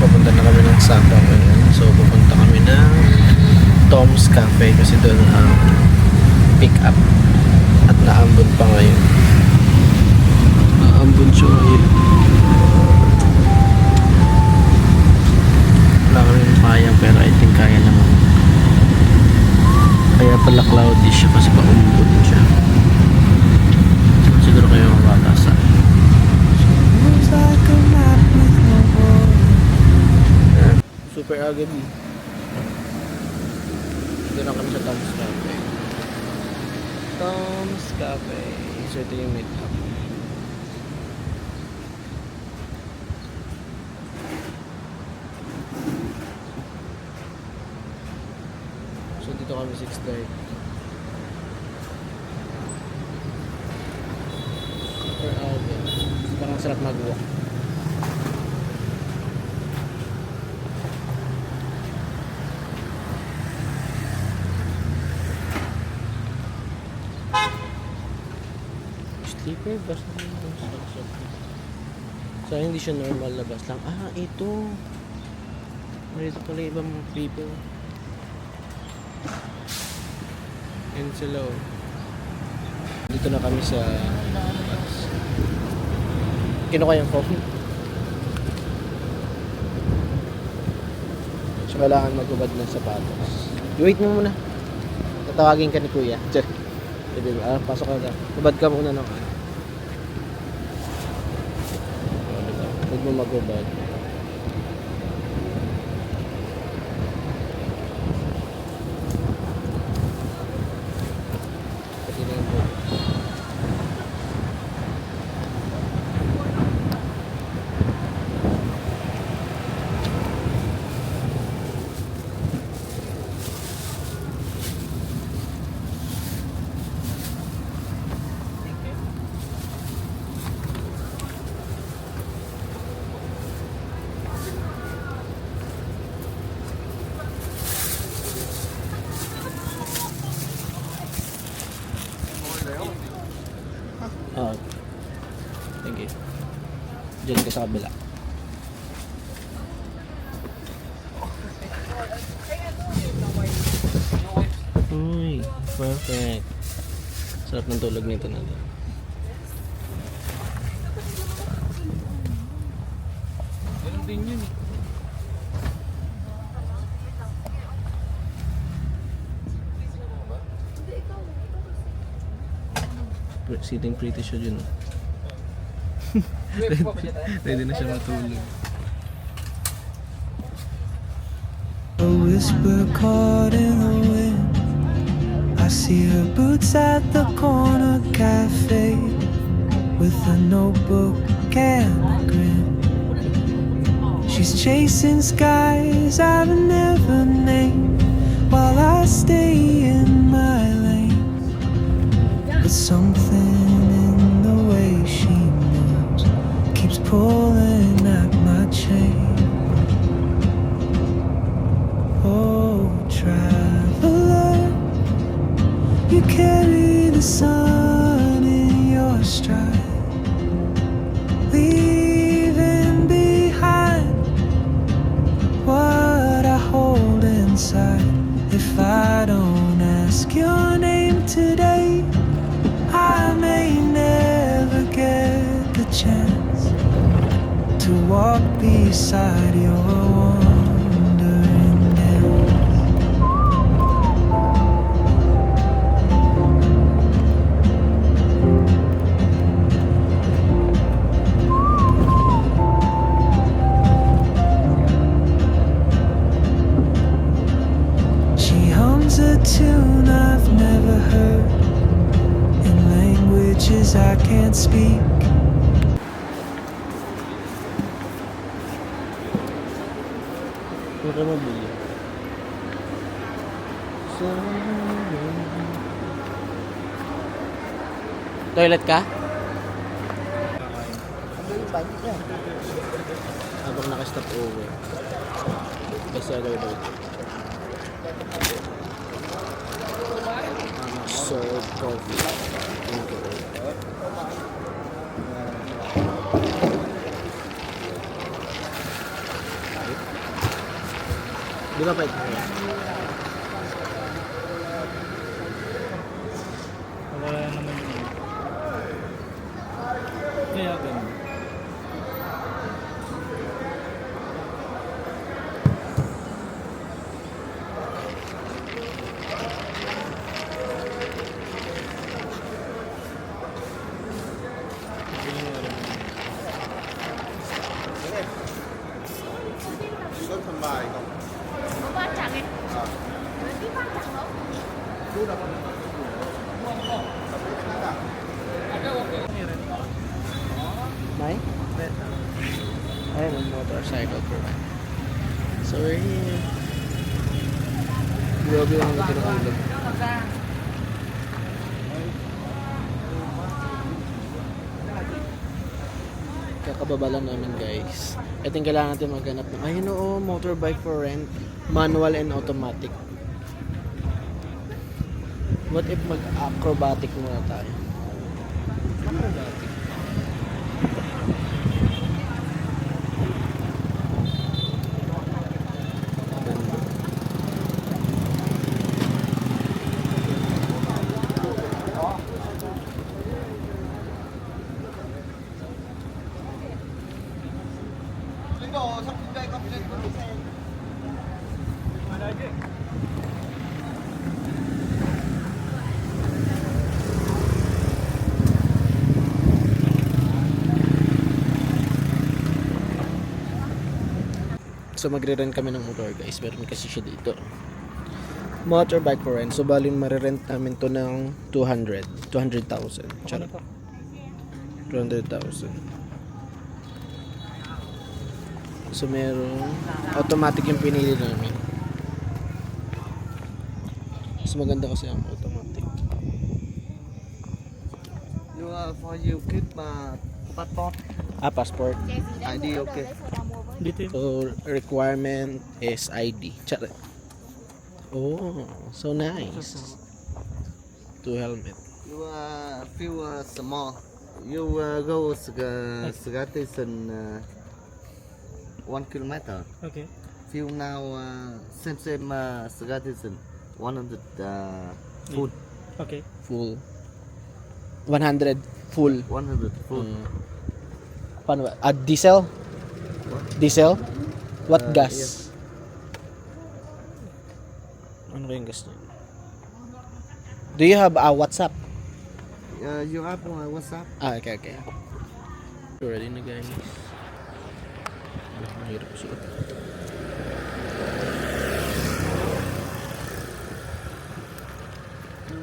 papunta na kami ng Sapa ngayon. So pupunta kami ng Tom's Cafe kasi doon ang pick up at naambon pa ngayon. Naambon siya ngayon. Wala kami payang pero I think kaya naman. Kaya pala cloudy siya kasi paumbon siya. Siguro kayo mababasa. Super agad eh. Dito na kami sa Tom's Cafe. Tom's Cafe. So ito yung meet up. So dito kami 6:30. Super agad. Parang sarap mag-walk. Sleeper bus na yung so hindi siya normal na bus lang. Ah, ito. Ito pala ibang people. And sila oh. Dito na kami sa bus. Kinuha yung phone. So kailangan magubad ng sapatos. Wait mo muna. Tatawagin ka ni Kuya. Pasok ka na. Ubad ka muna ng ano. Huwag mo mag-ubad. Pati na yung book. Thank you. Diyan ka sa kabila. Uy, perfect. Sarap ng tulog nito natin. Ganun din yun eh. Sitting pretty siya dyan. Ready na siya matulog. A whisper caught in the wind. I see her boots at the corner cafe with a notebook and a grin. She's chasing skies I've never named while I stay in my lane. But something in the way she moves keeps pulling at my chain. Oh, traveler, you carry the sun in your stride, leaving behind what I hold inside. If I don't ask your name today, I may never get the chance to walk beside your wandering dance. She hums a tune I've never heard in languages I can't speak. Huwag ka mabili. Toilet ka? Habang nakastop over. Basta daw daw. Serve coffee. Thank you. Di ba pa ito? Wala naman yun. Kaya ganun. 이건 마 이거. Ba chẳng ấy. Cái ba chẳng không? May? Ayun, ang motorcycle for rent. So, we're here. Grabe ang ito ng ulo. Kakababa lang namin guys. Ito yung kailangan natin maghanap ng, ayun oo, motorbike for rent. Manual and automatic. What if mag-acrobatic muna tayo? Acrobatic. 이거 상품가에 컴퓨터 보세요. So magre-rent kami ng motor guys. Meron kasi siya dito. Motorbike for rent. So balin marirent namin to ng 200,000. Charot. 200,000. So meron automatic yung pinili namin. Mas maganda kasi ang automatic. You for you keep passport Passport. ID okay. Dito yun. So requirement is ID. Charot. Oh, so nice. Two helmet. You feel small. You go station 1 kilometer. Okay. Feel now same station 100 food. Okay. Full. 100 full. 100 food. Paano ba? Diesel? Diesel? What gas? Yes. Ano kayong gas niya? Do you have a WhatsApp? You have WhatsApp? Okay. Ready na guys. Mahirap suot. You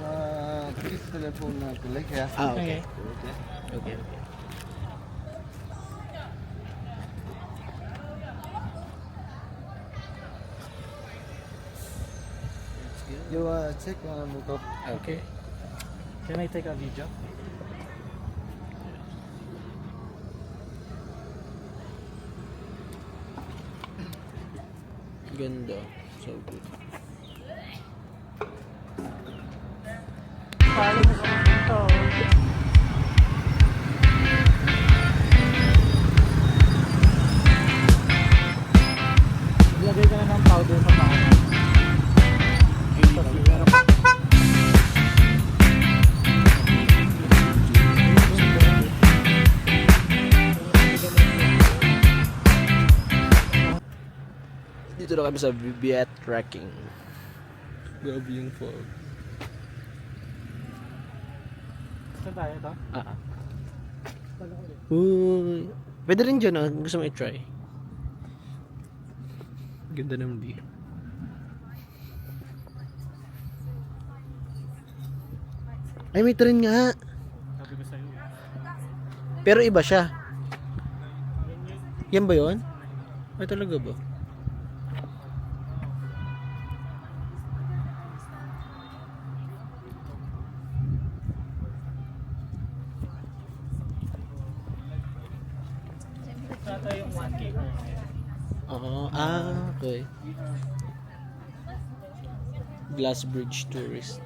please telephone collect here. Okay. Okay. Okay. You check motor. Okay. Can I take a video? Ganda. So good. Lagay ka na ng powder sa paa. Dito na kami sa Viet Trekking. Grabe yung fog. Saan tayo ito? Uy. Pwede rin dyan gusto mo i-try. Ganda ng view. Ay, may train nga. Sabi ko sa'yo. Pero iba siya. Yan ba yun? Ay, talaga ba? Ito yung 1K. Okay. Glass Bridge Tourist.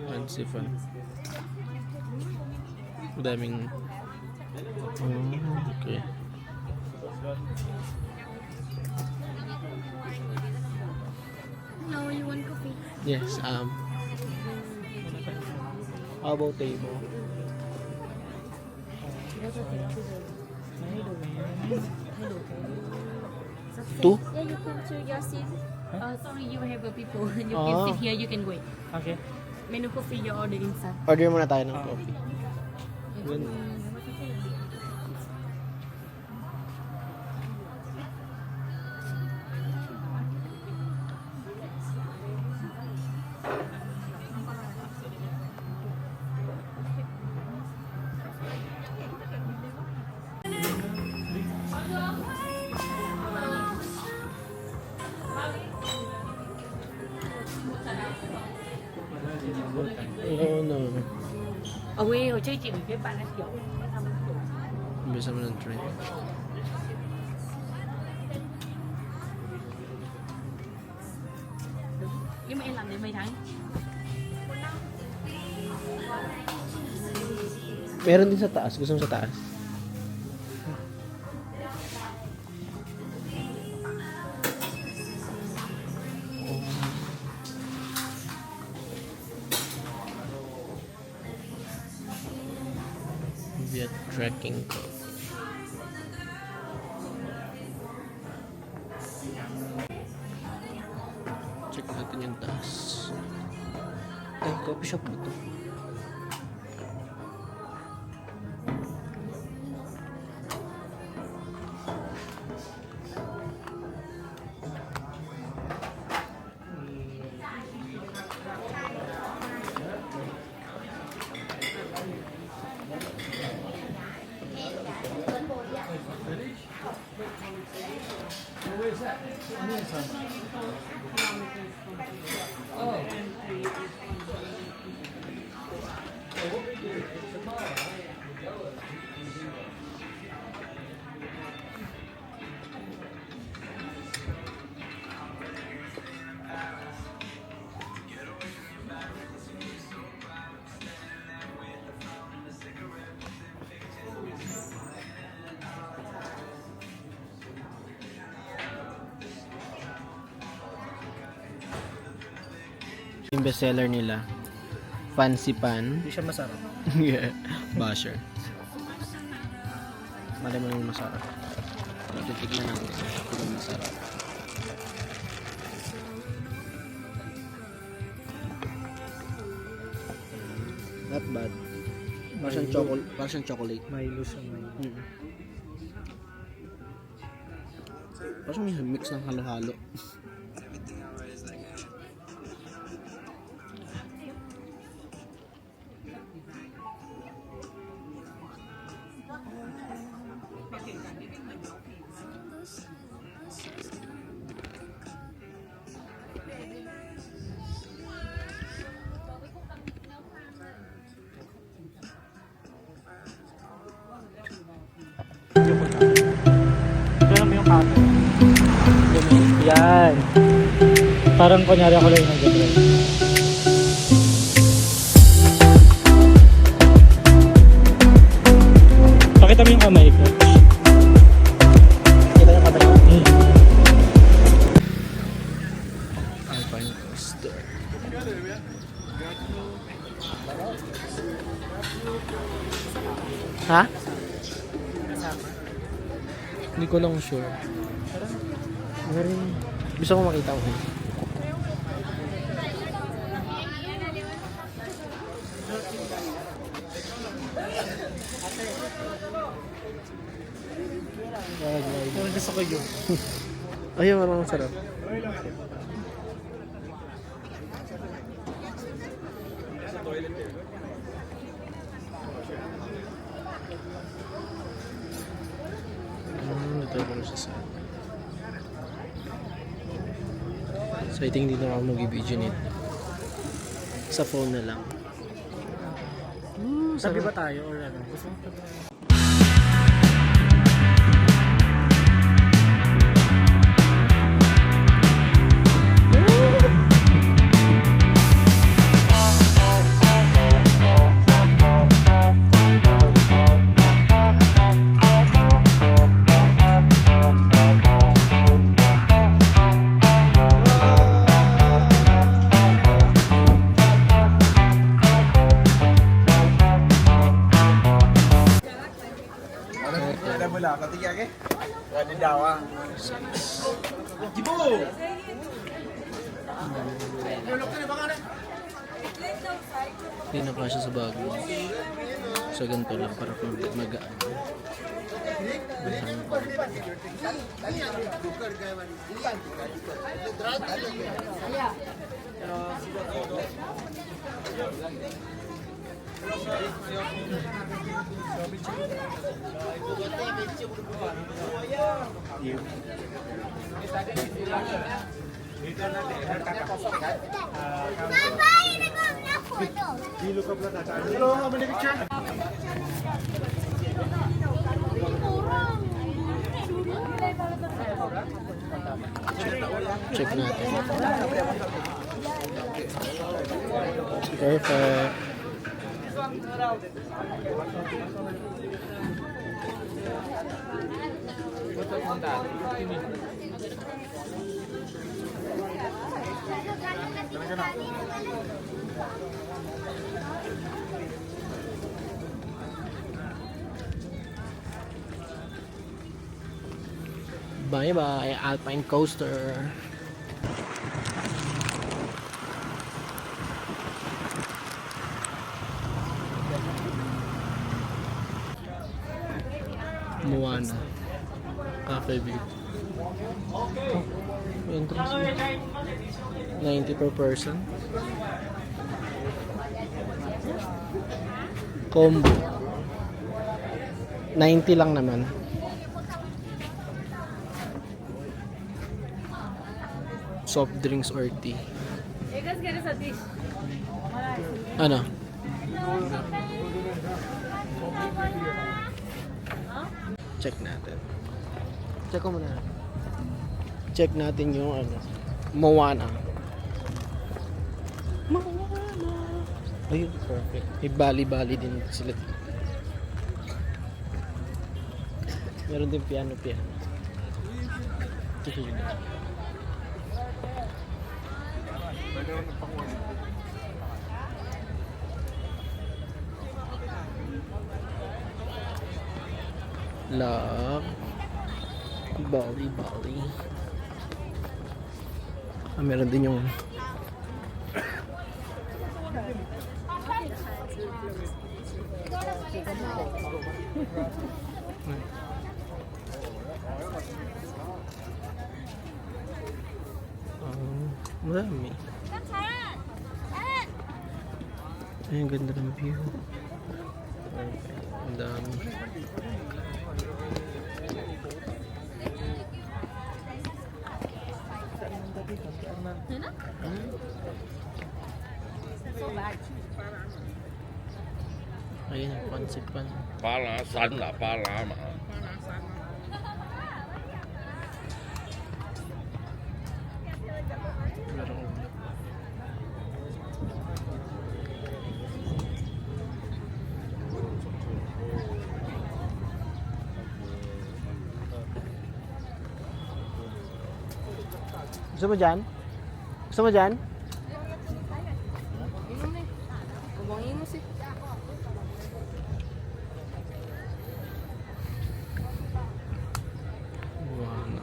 Fancy fun. Madaming... okay. Yes, how about table? Two? Yeah, you can choose your seat. Sorry, you have a people. You Ah. can sit here, you can wait. Okay. Menu coffee, you order inside. Order muna tayo ng coffee. Yun. Oo, no. Ôi, hồi chơi chị với bạn ấy kiểu Umbisa mo ng drink. nhưng mà em làm đến mấy tháng? Meron din sa taas. Gusto mo sa taas? Viet trekking coffee. Check natin yung taas. Ay, coffee shop ba ito? Yung bestseller nila, Fancy Pan. Hindi siya masarap. Yeah, basher. Mali mo naman masarap. Titikman natin kung masarap. Not bad. Parang siyang chocolate. May illusion, may. Mm. Parang may mix ng halo-halo. Ito mo yung kato. Yan. Parang kunyari ako lang yung nag-drive. Pakita mo yung kamay ko. Kita yung kamay ko. Hmm. Alpine Coaster. Ha? Hindi ko lang sure. Meron. Gusto ko makita ko. Parang gusto ko yun. Ayun, parang sarap. Ito ko siya sa... So I think dito ako mag-video nito. Sa phone na lang. Sabi ba tayo or ano? Gusto mo tabi? Hindi na kasya sa bago. So ganito lang para kung magaan. Check natin. Perfect. Bye bye, Alpine Coaster. Moana Cafe View. Entrance fee 90 per person. Combo 90 lang naman. Soft drinks or tea. Ano? Check natin. Check ko muna. Check natin yung ano, Moana. Ayun, perfect. May bali-bali din sila. Meron din piano-piano. Love Bali. Meron din yung marami. Ay, ang ganda ng view. Perfect. Ang dami. Ayun yung concept pa. 巴拉山啦，巴拉嘛。 Larong ulo. Gusto mo dyan? Gusto mo dyan? Moana.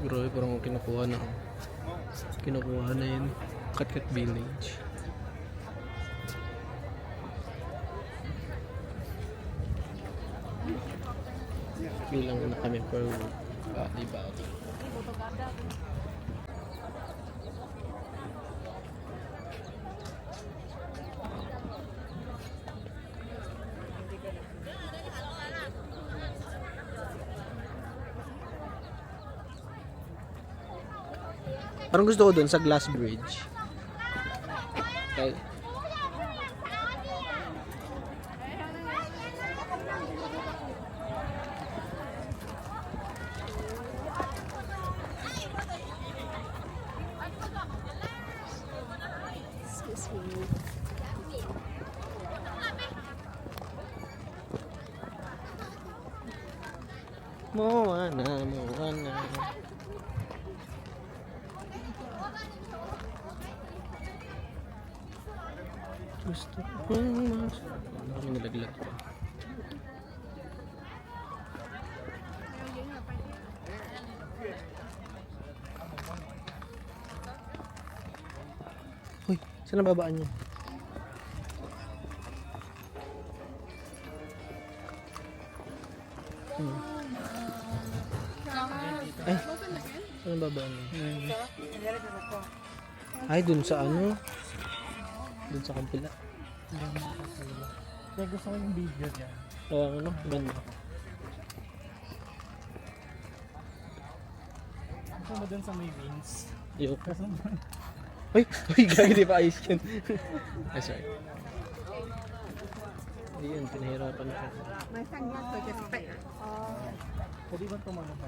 Grabe, parang kinukuha na yun. Katkat Village. Bilang na kami per Bali. Parang gusto ko dun sa Glass Bridge. Moana. Gusto ko mas. Ano kami nalaglag pa. Saan ang babaan niya? Ay, saan ang babaan niya? Ay, dun sa ano? Dun sa kampila. Kaya gusto ko yung video niya. Ano? Ganda. Gusto mo dun sa may wings. Yo. Kaso Uy! Uy! Gagi, di pa ayos yun. Ay, sorry. Hindi yun, pinahirapan ko. pwede ba tumano ka?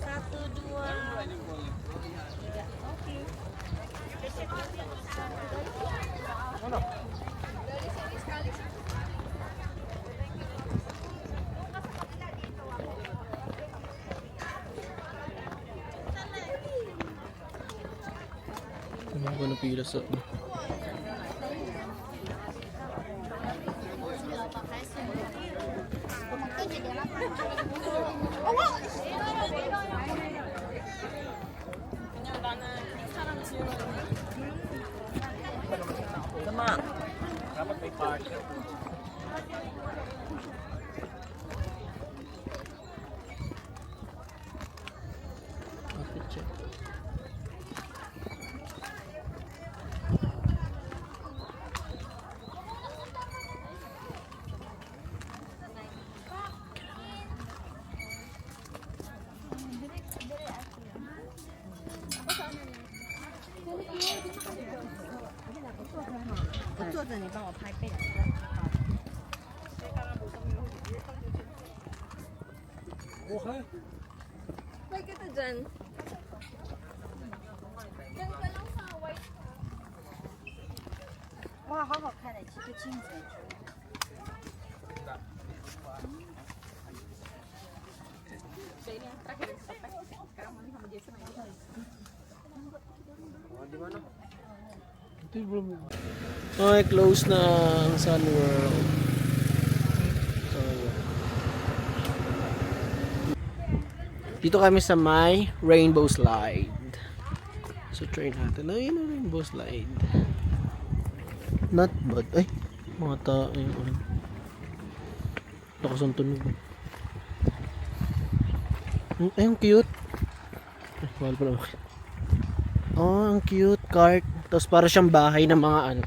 Satu, dua. Ano ba na pila sa... Dapat may park. Outfit check. May kita dyan. Diyan ka lang sa white. 哇，好好看的，这个镜子。 Okay, close na ang Sun World. So, yun. Dito kami sa may rainbow slide. So, try natin. Ayun ang rainbow slide. Not bad. Ay, mga tao. Ayun. Lakas ang tunog. Ay, ang cute. Ay, mahal pa naman. Oh, ang cute cart. Tapos para siyang bahay ng mga ano.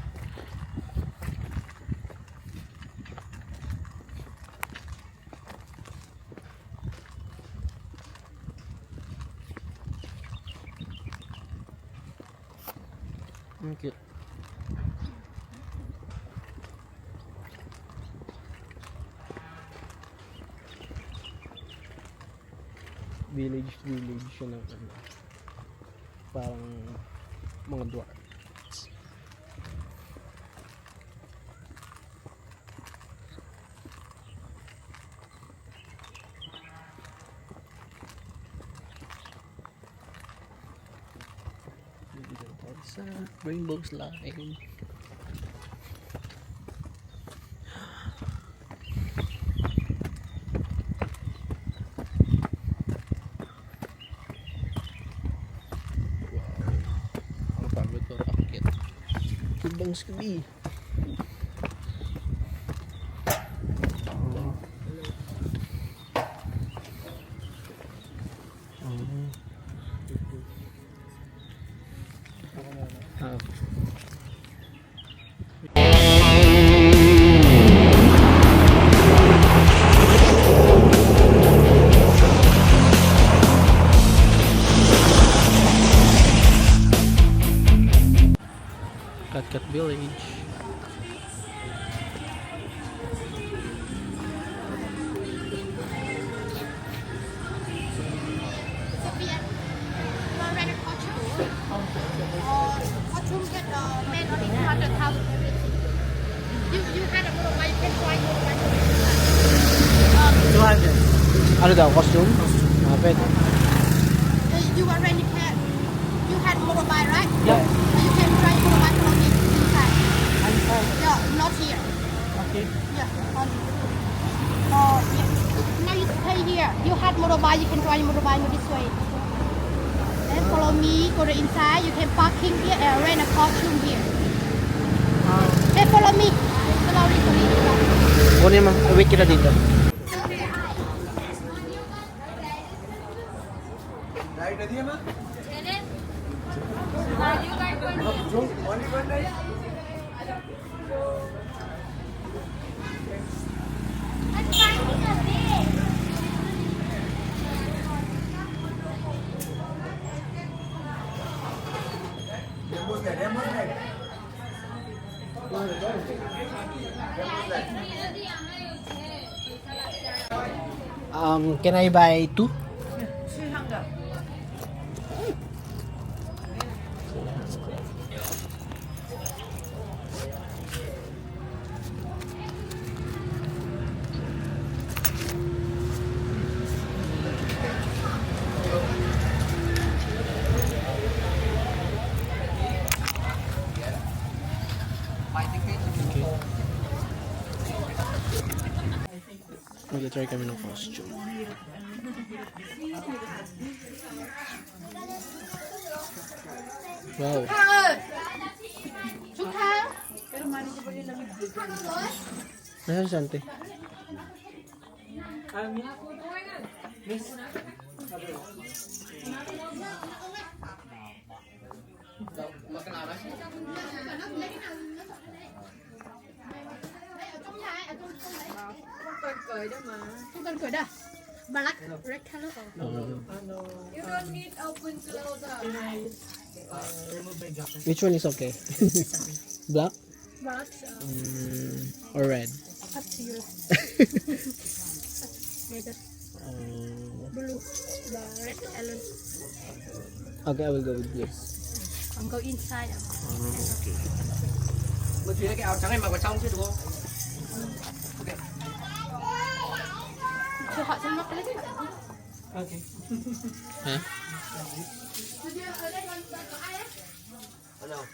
Ang cute. Village siya ng ano. Parang mga dwarfs. Dito tayo sa rainbow slide. Pagod ko rakit. Ibang ski. Cat Village. Sophia, you want to rent a Portugal? Portugal get the man only 200,000 everything. You had a motorbike, you can fly motorbike. Ano daw, costume? Ah, pwede. You were renting cat. You had motorbike, right? Yeah. You can try motorbike from inside. Inside. Yeah, not here. Okay. Yeah, on. Yeah. Now you stay here. You had motorbike, you can try motorbike this way. Then follow me, go to inside. You can parking here and rent a costume here. Hey, follow me. Slowly. Kunin mo, wait kita dito. Can I buy two? Mag-try kami ng costume. Wow. 좋다. Nasaan si Ante? Không cần cười đâu. Black, red color. Remove my jacket. Which one is okay? Black? Black. Or red? Up to you. Red. Blue. The red color. Okay, I will go with blue. Còn go inside. Mình chỉ lấy cái áo trắng này mặc vào trong chứ đúng không? Cho họ xem mắt lấy. Okay. Hả? Ano?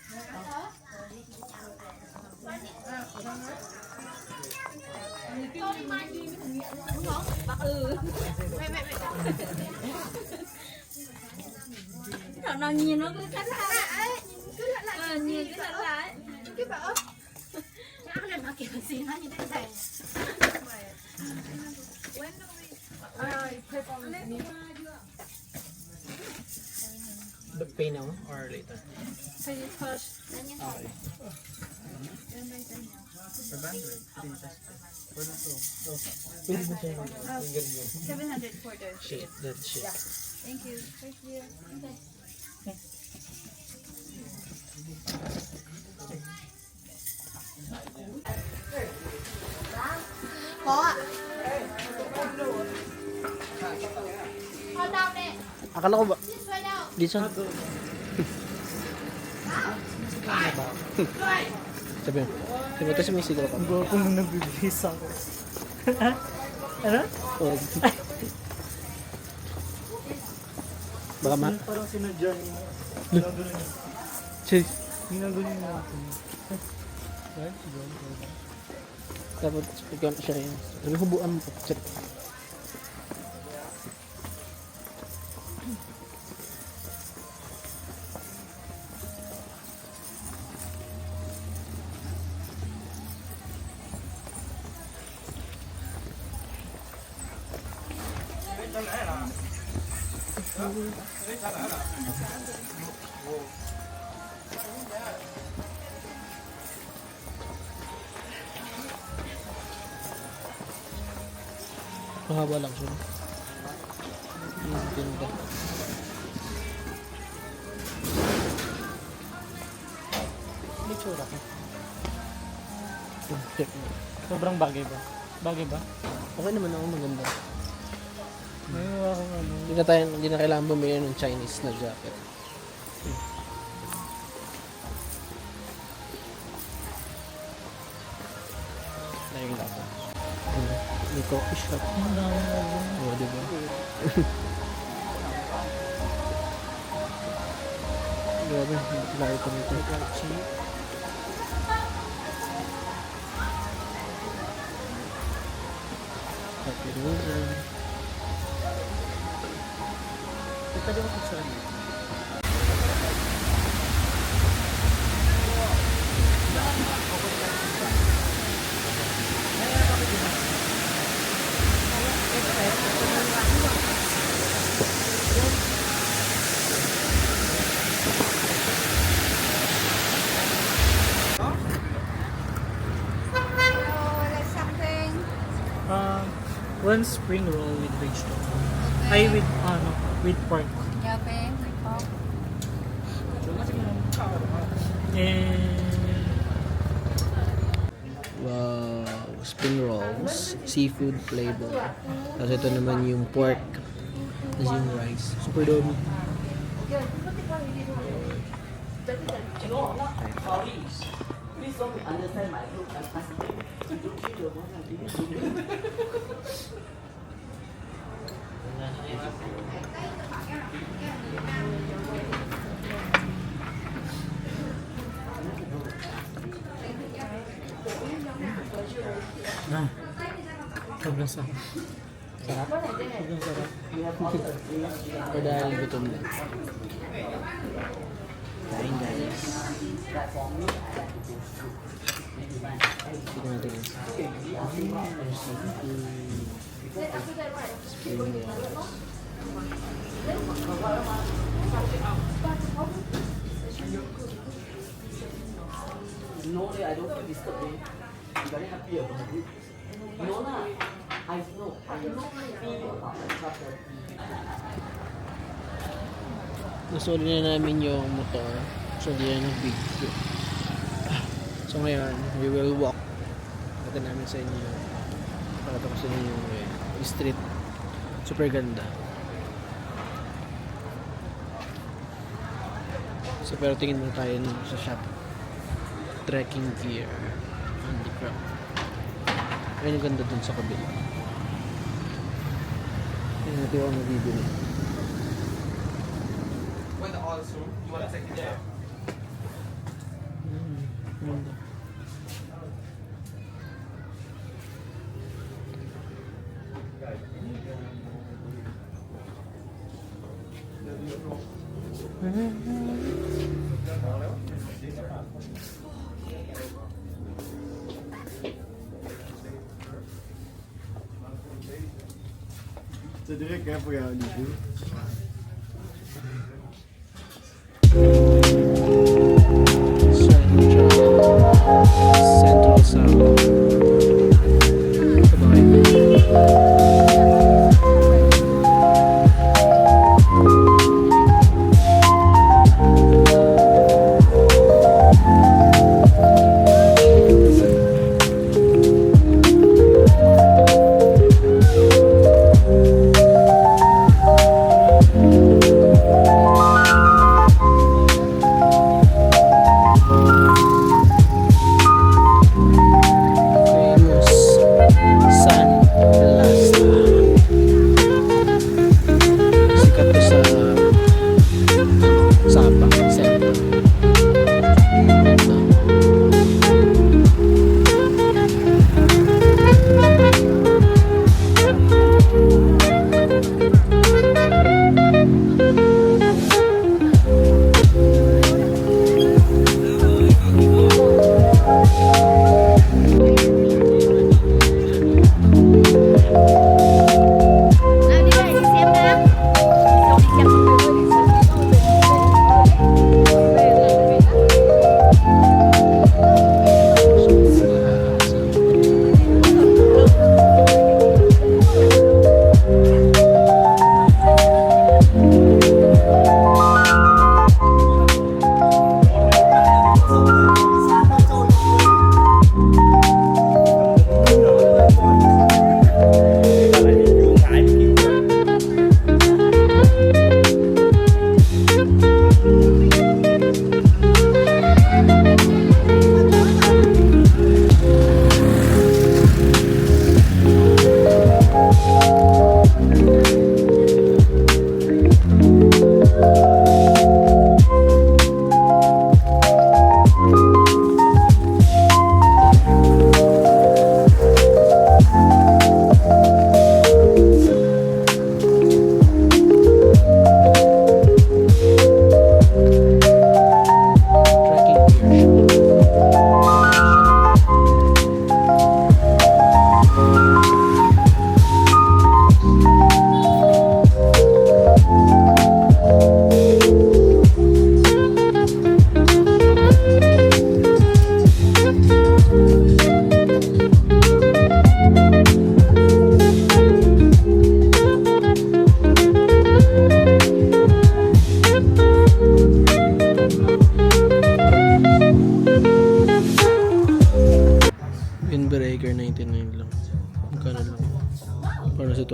Nó nhìn nó cứ cắt lại. Nhìn cứ cắt lại. Cái bảo. Áo này mà kiểu gì nó như thế này. The pay now or later? Pay it first. Okay. Pwede ba siya? 700 for the Shit, that shit. Thank you. Thank you. Okay. Có ạ. Con đâu nè. Akala ko ba? This way đâu. Dito? Sabi mo. Sabi mo, ito sumisigaw ka. Ang gwapo nung nagbibihis ako. Ano? Oh. Baka ma? Parang sinadya niya. Ginagaling niya. Chase. Ginagaling niya ako. Right? Dapat ikaw na siya rin. Sabi, hubuan mo. Check. Mahaba lang siya. Yung tinda. May tsura ka. Check mo. Sobrang bagay ba? Bagay ba? Okay naman ako, maganda. May akong ano. Hindi na kailangan bumili ng Chinese na jacket. Naiingit ako. Hindi ko coffee shop. Oo, diba? Grabe, laki pa nito. Happy Rosen. Ito din ako sa ano. One spring roll with vegetable. Ay, with pork. And Wow, spring rolls, seafood flavor. Tapos ito naman yung pork. Tapos yung rice. Super dami. sobrang sarap. Sarap? Sobrang sarap. Padahal gutom na. Kain guys. Tignan natin yung spring rolls. Nasuli na namin yung motor. So, di na nag-video. So, ngayon, we will walk. Pakita namin sa inyo. Pakita ko sa inyo yung street. Super ganda. So, pero tingin muna tayo sa shop. Trekking gear. Handicraft. Ayun yung ganda dun sa kabila. Ayun natin yung nabibili. Ganda. C'est direct hein, pour regarder les jeux. Central Sound. Goodbye.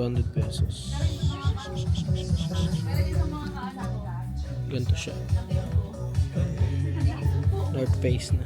200 pesos. Ganito siya. North face na.